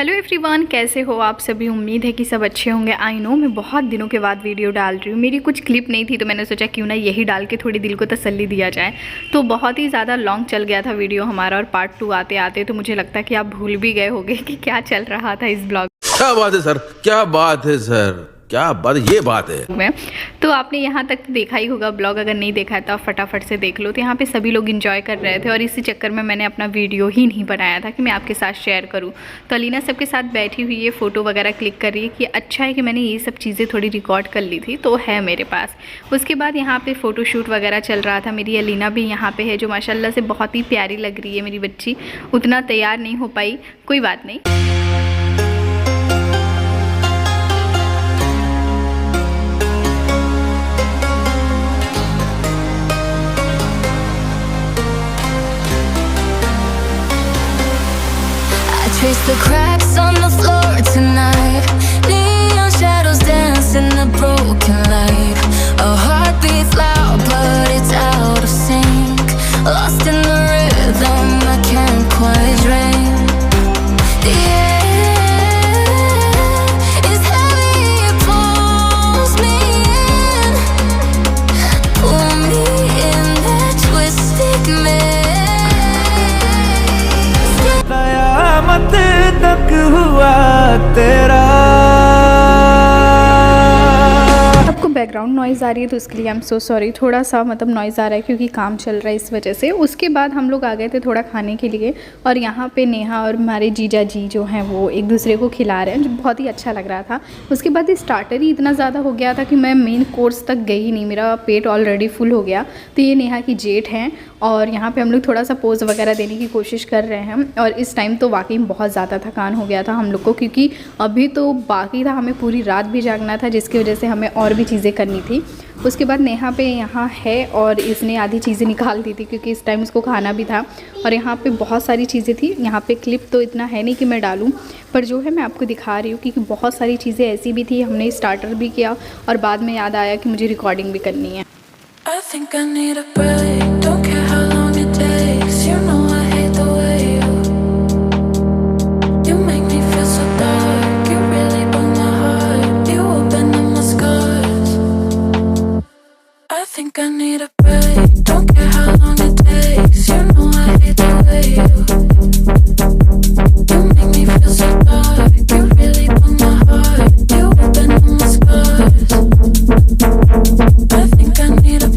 Hello everyone, कैसे हो आप सभी। उम्मीद है कि सब अच्छे होंगे। आई नो मैं बहुत दिनों के बाद वीडियो डाल रही हूँ। मेरी कुछ क्लिप नहीं थी तो मैंने सोचा क्यों ना यही डाल के थोड़ी दिल को तसल्ली दिया जाए। तो बहुत ही ज़्यादा लॉन्ग चल गया था वीडियो हमारा, और पार्ट 2 आते आते तो मुझे लगता है कि आप भूल भी गए होंगे कि क्या चल रहा था इस ब्लॉग। क्या बात है सर, क्या बात है सर, क्या बात, ये बात है में तो आपने यहाँ तक देखा ही होगा ब्लॉग। अगर नहीं देखा है तो आप फटाफट से देख लो। तो यहाँ पे सभी लोग एंजॉय कर रहे थे और इसी चक्कर में मैंने अपना वीडियो ही नहीं बनाया था कि मैं आपके साथ शेयर करूँ। तो अलीना सबके साथ बैठी हुई है, फ़ोटो वगैरह क्लिक कर रही है कि अच्छा है कि मैंने ये सब चीज़ें थोड़ी रिकॉर्ड कर ली थी तो है मेरे पास। उसके बाद यहाँ पर फ़ोटोशूट वगैरह चल रहा था। मेरी अलीना भी यहाँ पर है जो माशाल्लाह से बहुत ही प्यारी लग रही है। मेरी बच्ची उतना तैयार नहीं हो पाई, कोई बात नहीं। Trace the cracks on the floor tonight. Neon shadows dance in the broken light. A heart beats loud but it's out of sync. Lost in the rhythm, I can't quite dream. The air is heavy, it pulls me in. Pull me in that twisted maze. कयामत तक हुआ तेरा। आपको background noise आ रही है तो उसके लिए I am so sorry. थोड़ा सा मतलब नॉइज़ आ रहा है क्योंकि काम चल रहा है इस वजह से। उसके बाद हम लोग आ गए थे थोड़ा खाने के लिए, और यहाँ पे नेहा और हमारे जीजा जी जो हैं वो एक दूसरे को खिला रहे हैं, जो बहुत ही अच्छा लग रहा था। उसके बाद स्टार्टर ही इतना ज़्यादा हो गया था कि मैं मेन कोर्स तक गई ही नहीं, मेरा पेट ऑलरेडी फुल हो गया। तो ये नेहा की जेठ हैं और यहाँ पे हम लोग थोड़ा सा पोज वगैरह देने की कोशिश कर रहे हैं। और इस टाइम तो वाकई में बहुत ज़्यादा थकान हो गया था हम लोग को, क्योंकि अभी तो बाकी था, हमें पूरी रात भी जागना था जिसकी वजह से हमें और भी चीज़ें करनी थी। उसके बाद नेहा पे यहाँ है और इसने आधी चीज़ें निकाल दी थी क्योंकि इस टाइम उसको खाना भी था। और यहाँ पे बहुत सारी चीज़ें थी। यहाँ पे क्लिप तो इतना है नहीं कि मैं डालूँ, पर जो है मैं आपको दिखा रही हूँ क्योंकि बहुत सारी चीज़ें ऐसी भी थी। हमने स्टार्टर भी किया और बाद में याद आया कि मुझे रिकॉर्डिंग भी करनी है। I think I need a break. Don't care how long it takes. You know I hate the way you make me feel so dark. You really broke my heart. You opened up my scars. I think I need a break. Don't care how long it takes. You know I hate the way you make me feel so dark. You really broke my heart. You opened up my scars. I think I need a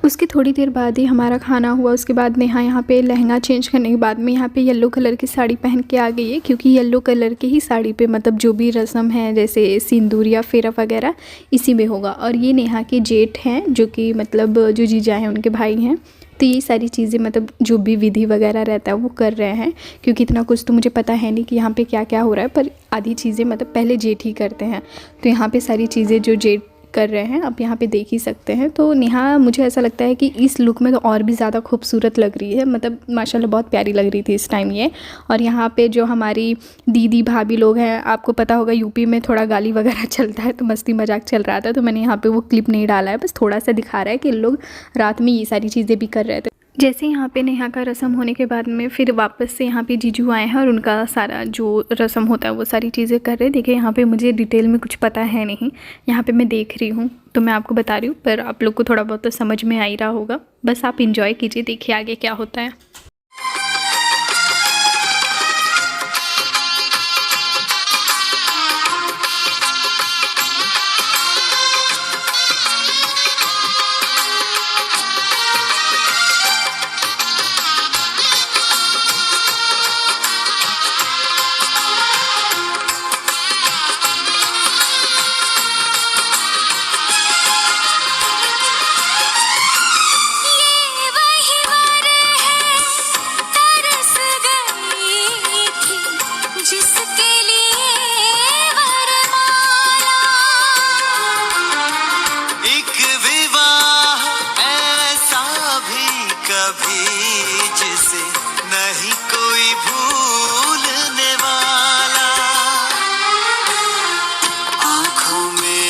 उसके थोड़ी देर बाद ही हमारा खाना हुआ। उसके बाद नेहा यहाँ पे लहंगा चेंज करने के बाद में यहाँ पे येलो कलर की साड़ी पहन के आ गई है, क्योंकि येलो कलर की ही साड़ी पे मतलब जो भी रस्म है जैसे सिंदूर या फेरा वगैरह इसी में होगा। और ये नेहा के जेठ हैं जो कि मतलब जो जीजा हैं उनके भाई हैं। तो ये सारी चीज़ें मतलब जो भी विधि वगैरह रहता है वो कर रहे हैं, क्योंकि इतना कुछ तो मुझे पता है नहीं कि यहाँ पे क्या क्या हो रहा है, पर आधी चीज़ें मतलब पहले जेठ ही करते हैं। तो यहाँ पे सारी चीज़ें जो जेठ कर रहे हैं आप यहाँ पे देख ही सकते हैं। तो नेहा मुझे ऐसा लगता है कि इस लुक में तो और भी ज़्यादा खूबसूरत लग रही है, मतलब माशाल्लाह बहुत प्यारी लग रही थी इस टाइम ये। और यहाँ पे जो हमारी दीदी भाभी लोग हैं, आपको पता होगा यूपी में थोड़ा गाली वगैरह चलता है तो मस्ती मजाक चल रहा था, तो मैंने यहाँ पे वो क्लिप नहीं डाला है, बस थोड़ा सा दिखा रहा है कि लोग रात में ये सारी चीज़ें भी कर रहे थे। जैसे यहाँ पे नेहा का रस्म होने के बाद में फिर वापस से यहाँ पे जीजू आए हैं और उनका सारा जो रस्म होता है वो सारी चीज़ें कर रहे हैं। देखिए यहाँ पे मुझे डिटेल में कुछ पता है नहीं, यहाँ पे मैं देख रही हूँ तो मैं आपको बता रही हूँ, पर आप लोग को थोड़ा बहुत तो समझ में आ ही रहा होगा। बस आप इंजॉय कीजिए, देखिए आगे क्या होता है। आँखों में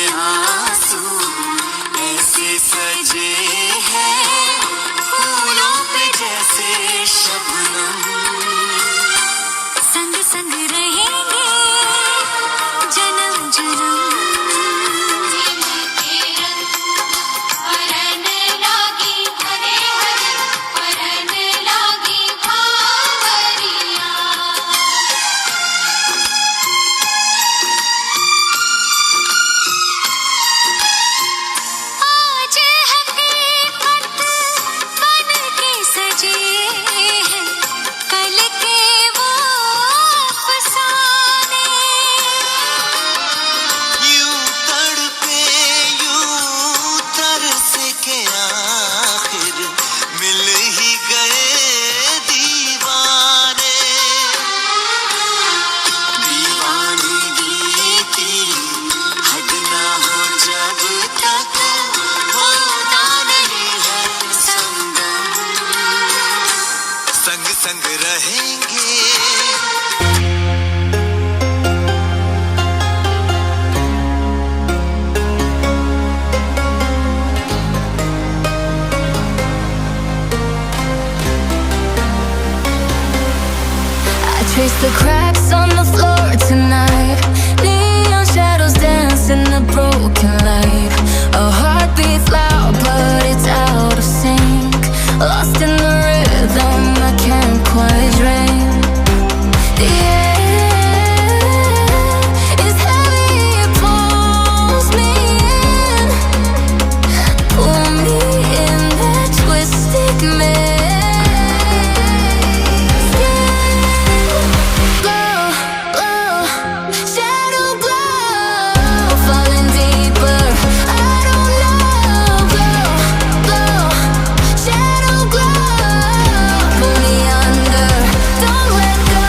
trace the cracks on the floor tonight. Neon shadows dance in the broken light. A heart beats loud, but it's out of sync. Lost in the rhythm, I can't quite dream. The air is heavy, it pulls me in. Pull me in that twisted maze. Glow, glow, shadow glow, falling deeper. I don't know. Glow, glow, shadow glow, pull me under. Don't let go.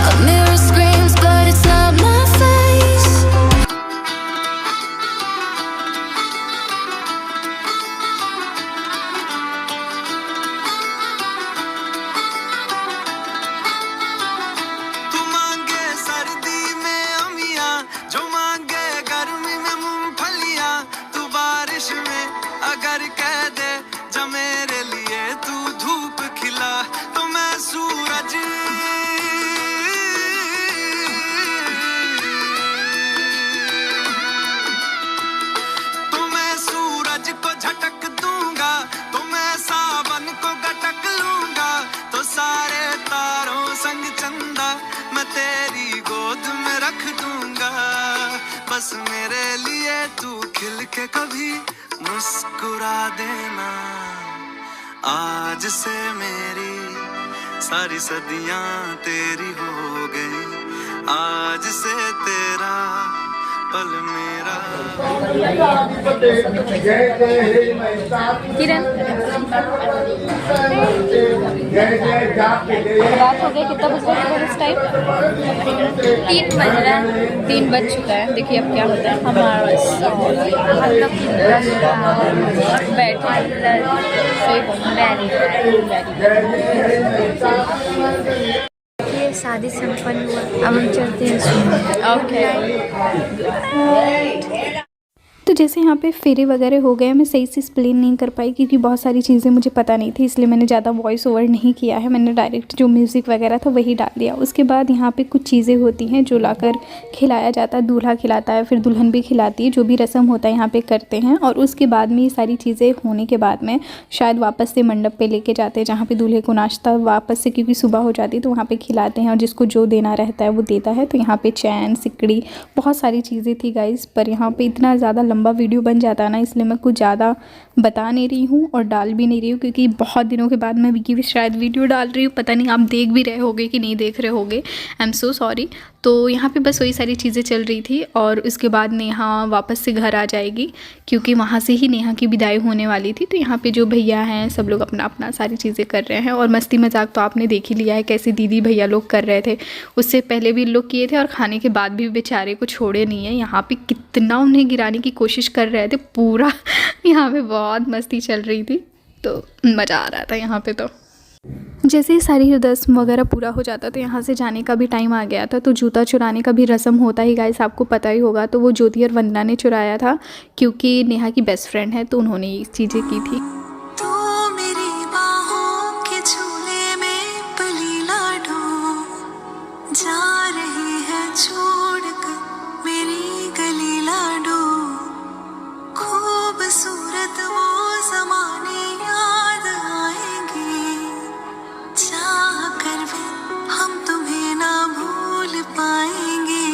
A mirror screams, but it's not my face. तू मांगे सर्दी में अमियां, जो मांगे गर्मी में मूंगफलियां। तू बारिश में अगर कह दे जा मेरे लिए तू धूप खिला, तो मैं सूरज को झटक दूंगा, तो मैं सावन को गटक लूंगा। तो सारे तारों संग चंदा मैं तेरी गोद में रख दूंगा। बस मेरे लिए तू खिल के कभी मुस्कुरा देना। आज से मेरी सारी सदियां तेरी हो गई, आज से तेरा पल मेरा। किरण रात हो गई, कितना बज रहा है इस टाइम? 3 बज रहा है। 3 बज चुका है। देखिए अब क्या होता है। हमारा हम लोग बैठे ये शादी संपन्न हुआ, अब हम चलते हैं सोने। ओके। तो जैसे यहाँ पे फेरे वगैरह हो गए, मैं सही से एक्सप्लेन नहीं कर पाई क्योंकि बहुत सारी चीज़ें मुझे पता नहीं थी, इसलिए मैंने ज़्यादा वॉइस ओवर नहीं किया है। मैंने डायरेक्ट जो म्यूज़िक वगैरह था वही डाल दिया। उसके बाद यहाँ पे कुछ चीज़ें होती हैं जो लाकर खिलाया जाता है। दूल्हा खिलाता है, फिर दुल्हन भी खिलाती है। जो भी रस्म होता है यहाँ पे करते हैं, और उसके बाद में ये सारी चीज़ें होने के बाद में शायद वापस से मंडप पर लेके जाते हैं, जहाँ पर दूल्हे को नाश्ता वापस से, क्योंकि सुबह हो जाती है तो वहाँ पर खिलाते हैं, और जिसको जो देना रहता है वो देता है। तो यहाँ पर चैन, सिकड़ी, बहुत सारी चीज़ें थी गाइज़। पर यहाँ पर इतना ज़्यादा लंबा वीडियो बन जाता है ना, इसलिए मैं कुछ ज़्यादा बता नहीं रही हूँ और डाल भी नहीं रही हूँ, क्योंकि बहुत दिनों के बाद मैं विकी भी शायद वीडियो डाल रही हूँ। पता नहीं आप देख भी रहे होगे कि नहीं देख रहे होगे, आई एम सो सॉरी। तो यहाँ पे बस वही सारी चीज़ें चल रही थी, और उसके बाद नेहा वापस से घर आ जाएगी, क्योंकि वहाँ से ही नेहा की विदाई होने वाली थी। तो यहाँ पे जो भैया हैं सब लोग अपना अपना सारी चीज़ें कर रहे हैं, और मस्ती मजाक तो आपने देख ही लिया है कैसे दीदी भैया लोग कर रहे थे। उससे पहले भी लोग किए थे, और खाने के बाद भी बेचारे को छोड़े नहीं है। यहाँ पे कितना उन्हें गिराने की कोशिश कर रहे थे, पूरा यहाँ पे बहुत मस्ती चल रही थी, तो मज़ा आ रहा था यहाँ पे। तो जैसे ही सारी रस्म वगैरह पूरा हो जाता तो यहाँ से जाने का भी टाइम आ गया था। तो जूता चुराने का भी रस्म होता ही गाइस, आपको पता ही होगा। तो वो ज्योति और वंदना ने चुराया था, क्योंकि नेहा की बेस्ट फ्रेंड है, तो उन्होंने ये चीज़ें की थी। तो मेरी बाहों के झूले में पली लाडो जा रही है छोड़कर मेरी गली लाडो। खूबसूरत वो ज़माने याद आएंगे, चाह कर भी हम तुम्हें ना भूल पाएंगे।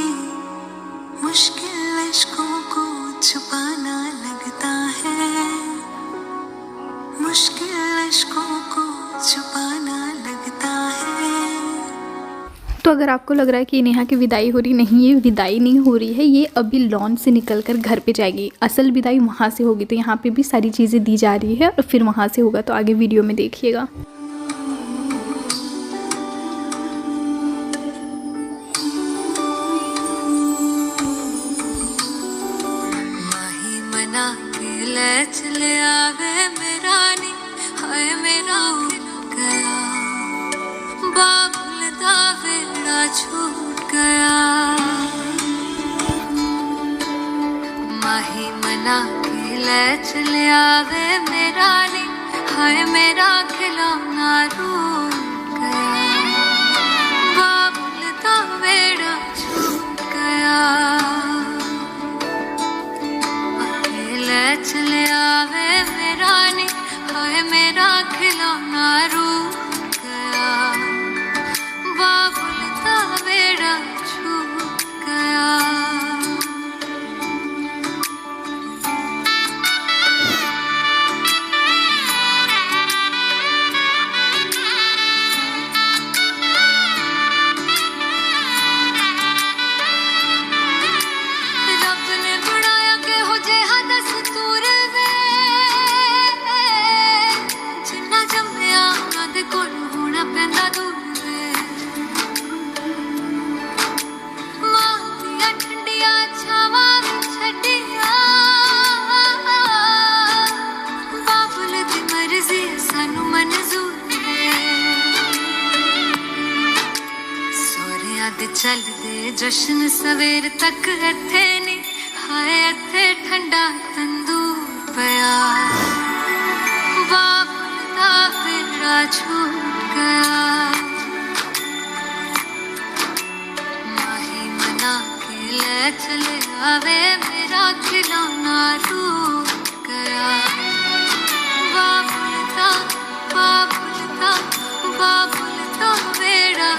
मुश्किल इश्कों को छुपाना लगता है, मुश्किल इश्कों को छुपाना लगता है। तो अगर आपको लग रहा है कि नेहा की विदाई हो रही, नहीं, ये विदाई नहीं हो रही है, ये अभी लॉन से निकलकर घर पे जाएगी। असल विदाई वहाँ से होगी। तो यहाँ पे भी सारी चीज़ें दी जा रही है, और फिर वहाँ से होगा। तो आगे वीडियो में देखिएगा। माही मना के ले चले आवे मेरा नी, हाय मेरा हो गया बाबुल दावे मेरा नहीं, हाय मेरा खिलौना रूठ गया, बाबुल का बेड़ा छूट गया, अकेले चले आवे मेरा नहीं, हाय मेरा खिलौना रूठ गया, बाबुल का बेड़ा छूट गया। रब ने बनाया के हो जे हा दस्तूर वे, जिन्ना जम्मिया उन्हां दे कोल होना पैंदा दूर वे, मां दियां ठंडियां छावां विच छड्डियां, बाबुल दी मर्जी सानू मंजूर वे, सोहरियां दे चलदे जश्न सवेर तक इत्थे नी, हाय इत्थे ठंडा तंदूर पिया, बाबुल दा बेड़ा छूट गया, माही मना के ले चले आवे मेरा खिलौना रूठ गया, बाबुल दा बेड़ा